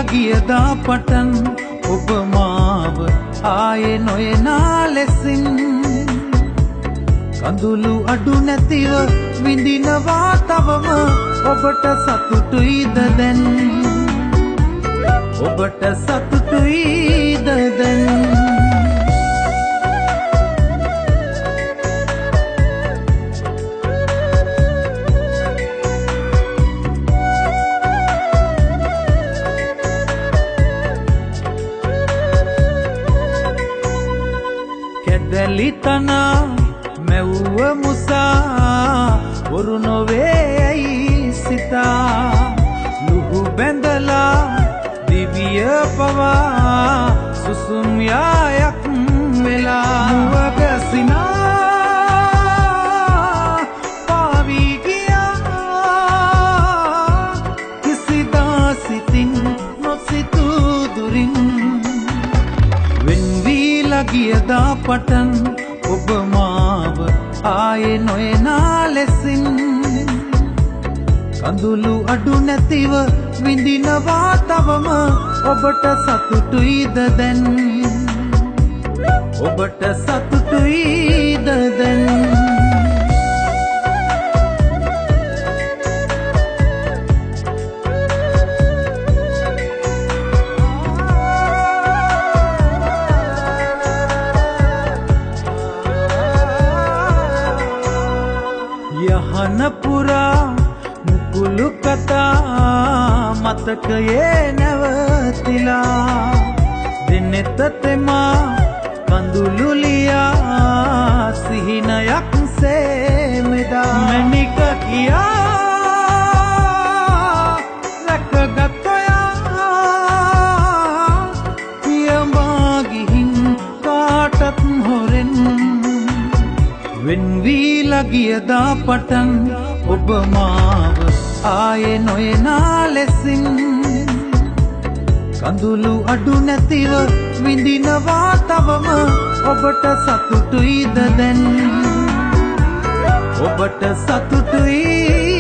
ගියදා පටන් ඔබ මාව ආයේ නොයනා ලෙසින් කඳුළු අඩු නැතිව විඳිනවා තවම ඔබට සතුටුයිද දැන් ඔබට සතුටුයිද දැන් කැදලිතනා මැව්ව මුසා වරු නොවේයි සිතා ලුහු බැඳලා දිවිය පවා සුසුම් යායක් වෙලා මුවගසිනා පාවී ගියා කිසිදා සිතින් නොසිතූ දුරින් වෙන්වීලා ගියදා පටන් ඔබ මාව ආයේ නොයනා ලෙසින් කඳුළු අඩු නැතිව විඳිනවා තවම ඔබට සතුටුයිද දැන් ඔබට සතුටුයිද දැන් යහන පුරා මුකුළු කතා මතකයේ නැවතිලා දෙනෙත තෙමා කඳුළු ලියා සිහිනයක් සේමෙදා මැණික කියා රැකගත් ඔයා පියඹා ගිහින් කාටත් හොරෙන් වෙන්වීලා ගියදා පටන් ඔබ මාව ආයේ නොයනා ලෙසින් කඳුළු අඩු නැතිව විඳිනවා තවම ඔබට සතුටුයිද දැන් ඔබට සතුටුයි